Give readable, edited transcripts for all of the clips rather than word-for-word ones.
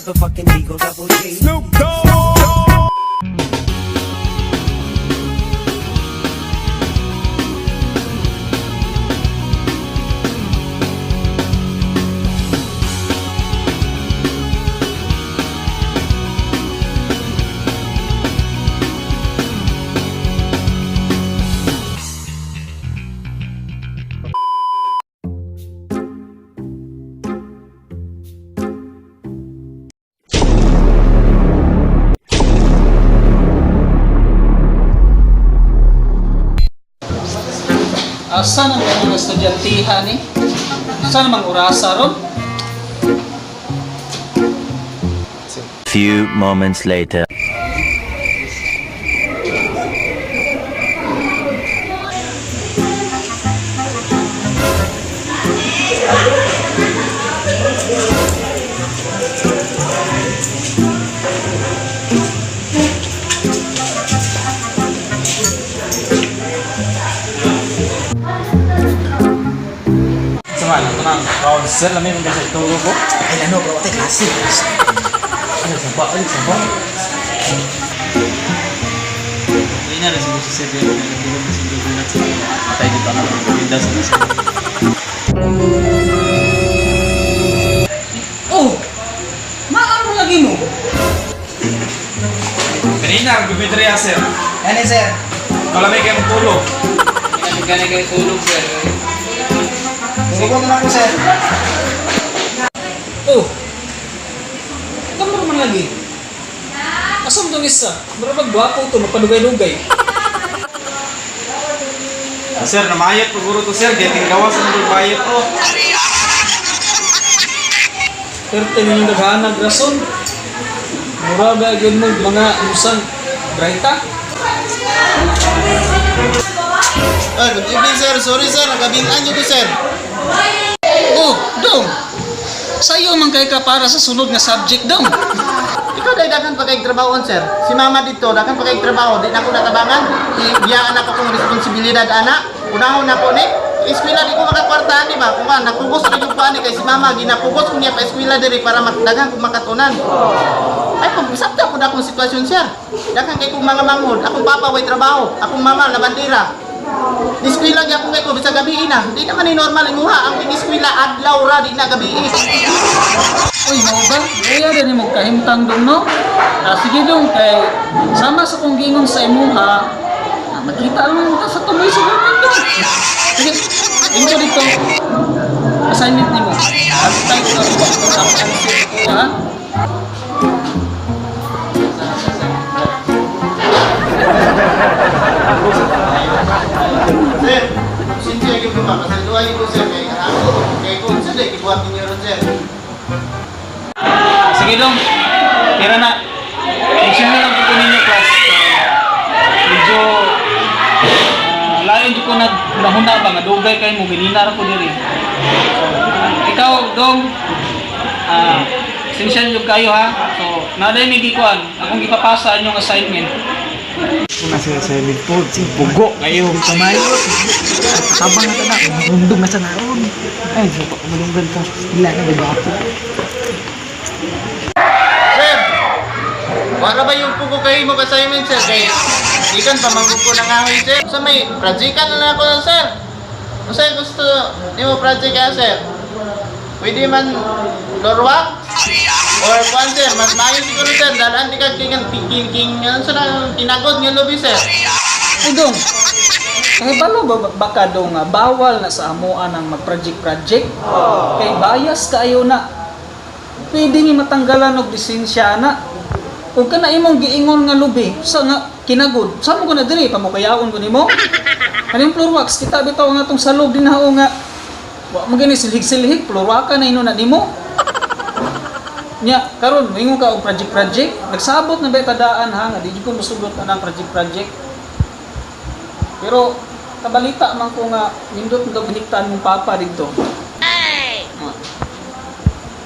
motherfucking Eagle Double G. Snoop Dogg. Asa na mga estudyantihan ni? Asa na mga orasa ron? Few moments later. Sama, ito na. Round sir, lamin mo sa itulog ko. Ay, ano, bro, ate, klase. Ay, saba. Hindi na rin si Sir Bill. Nagulong na si Bill na siya. Matay dito na lang. Pinda sa nasa. Oh! Maano lagi mo? Kanina, gumitriya sir. Yan eh, sir. Malamay kayo magtulog. Gani kayo tulog, sir. Tulog naman ko, sir. Oh! Ikaw mo naman lagi. Asam itong isa? Marabag gwapo ito, magpadugay-dugay. Sir, namayat po guro to sir. Getting gawas ang magbayat to. Perte ninyo naghanag rason. Muraga yun mo mga musang Braita. Good evening, sir. Sorry, sir. Nagabinaan niyo ko, sir. Oh, Dong! Sa'yo man kay ka para sa sunod nga subject, Dong. Ikaw dahil dakan pa kayong trabahoon, sir. Si mama dito, dakan pa kayong trabaho. Di na ako natabangan. Biyaan ako kong responsibilidad, anak. Unahon na po ni. Eskwela di ko makakwartahan, di ba? Kung nakugos rin yung paan ni kay si mama. Ginapugos ko niya pa eskwela diri para dagan kong makatunan. Ay, pag-usapta po na akong sitwasyon, sir. Dakan kay kong mga manghod. Akong papa way trabaho. Akong mama labandera. Eskwela gyapon kay ko bisag gabi na. Di naman ni normal imuha ang eskwela adlaw ra di na gabi. Uy, mo ba? Kaya rin mo kahimtang dong, no? Sige dong, kay sama sa kong gingon sa imuha, makita lang ka sa tuloy sa government dong. Sige, inyo dito, assignment ni mo. At tayo sa ha? Sir, sinsya yung lumang kasi luwain ko, sir. Kaya ako, kaya ko, sir, ibuhat ninyo ron, sir. Sige dong, tira na. Mission na lang po ninyo, class. Medyo, layo di ko nahuna ba, nga dugay kayo mo, bilinar ko diri. Ikaw, dong, sinsyan yung kayo ha. So, naday may gikuan, akong ipapasa inyong assignment. Kung nasa assignment po, si Pugo kayo. Kamay. Tabang na tanak. Mundong na sa naroon. Ay, so, malunggan ka. Hila na ba ako? Sir, wala ba yung pugo kayo mo assignment, sir? Kaya, ikan pamangkog ko na nga sir. Sa may projectan na ako lang, sir. Kung sa'yo gusto, di mo project ka, sir. Pwede man lorwak? Or kwan, sir, mas maayos siguro, sir. Dalaan di ka king, ano sa tinagod ng lobby, sir. Ay, dong, kahit balo ba baka dong bawal na sa amuan ang mag-project-project? Kay bias kayo na. Pwede ni matanggalan og lisensya na. Kung ka na imong giingon nga lubi, sa nga kinagod, sa mo ko na diri, pamukayaon ko nimo. Kaning floor wax, kita bitaw nga tong salog din hao nga. Wa mo gani silhig-silhig, floor wax na ino na nimo. Nya, karon mingon ka og project-project, nagsabot na ba tadaan ha, nga di ko musugot na ng project-project. Pero kabalita man ko nga nindot nga biniktan mong papa dito.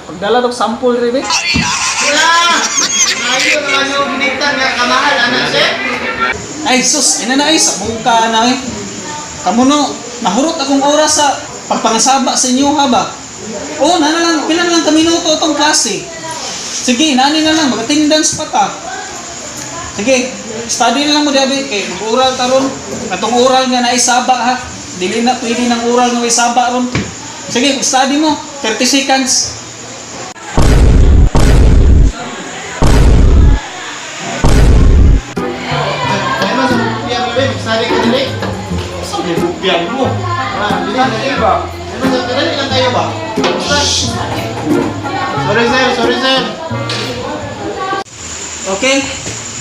Pagdala og sample ri be. Ayaw naman yung binigtan nga kamahal, ano, sir? Ay sus, ina na ay sa mungka na eh. Kamu no, nahurot akong oras sa pagpangasaba sa inyo ha ba? Oo, na lang, pila na lang ka minuto itong klase. Sige, nani na lang, mag-attendance pa ta. Sige, study na lang mo David. Okay, mag-oral taron. Atong oral nga na isaba ha. Dili na pwede ng oral nga isaba ron. Sige, study mo. 30 seconds. Ay mo sa bukyan mo, study ka dili. Sa may bukyan mo. Dili na ba? Ay mo sa dili lang kayo ba? Sorry sir. Okay?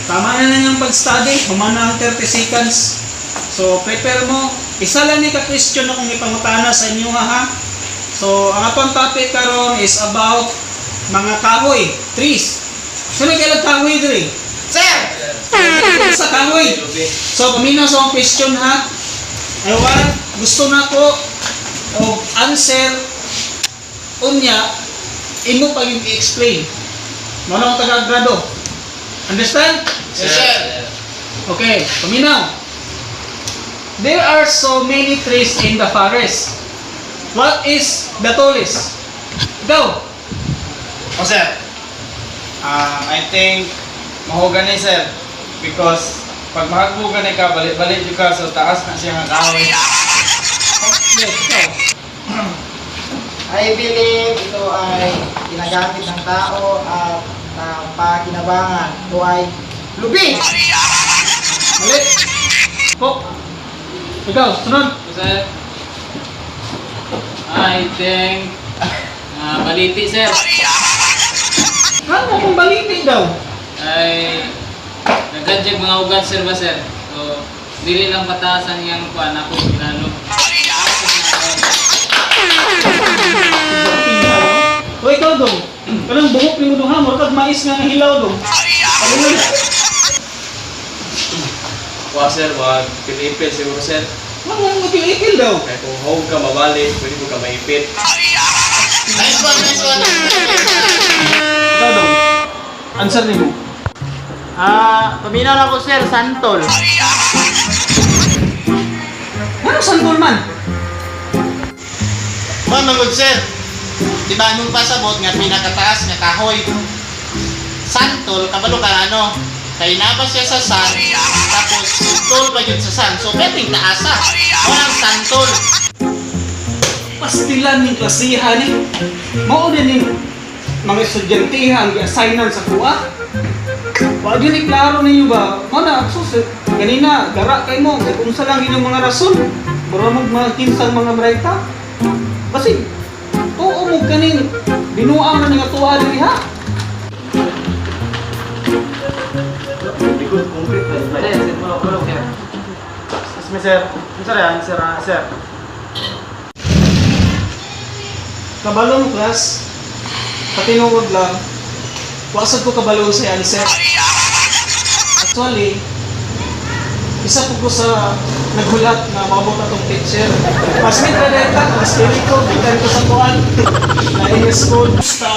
Tama na lang yung pag-study. Humana ang 30 seconds. So, prepare mo. Isa lang ni ka-question akong ipangutana sa inyo ha. So, ang atong topic karon is about mga kahoy, trees. Sino kailang kahoy diri? Sir! Sa kahoy. So, paminaw sa akong question ha. I want, gusto na ko o answer unya, imo pa yung i-explain. Muna akong taga-grado. Understand? Yes, sir. Okay, paminaw. There are so many trees in the forest. What is the tallest? Go! O sir, I think mahogany sir because pag mahagbugan ka, balik-balik yung ka sa taas na siya nga kahoy. Yes, go. I believe ito ay ginagamit ng tao at pakinabangan. Ito ay lubi. Mali. Po. Ikaw, sunod. Sir, I think baliti sir Ano kung balitin daw? ay nagkadyag mga ugat sir ba sir? So, dili lang pataasan yung kuan ako ginano. O ikaw dong. Kanang buhok ni mo dong ha, murag mais nga nga hilaw dong. Pagulay. Wa sir, wag pinipil siguro sir. Ano mo ikil daw? Kaya kung home ka mabalik, pwede mo ka maipit. Nice one. Ikaw dong. Answer ni mo. Paminaw lang ko sir, santol. Ano sandol man? Mamangod sir. Di ba nung pasabot nga pinakataas nga kahoy. Santol, kabalo ka ano, kay nabas siya sa sun, tapos tol pa yun sa sun. So, pwedeng taasa. Walang santol. Pastilan ng klasihan eh. Mao din yung mga estudyantehang i-assignan sa kuha. Wag yun klaro ninyo ba? Mana, sus, ganina, gara kay mo. Kung sa lang yun yung mga rason. Bura mo mga kinsang mga brayta. Kasi, tuo mo kanin. Binuang na nga tuwa din ha. Excuse me sir. Sir yan, sir. Kabalo mo, class. Patinuod lang. Wasag ko kabalo sa answer. Actually, isa po ko sa naghulat na mabot na tong teacher. Mas may kadeta, mas pili ko, bitan ko sa kuan. Na in school. Basta,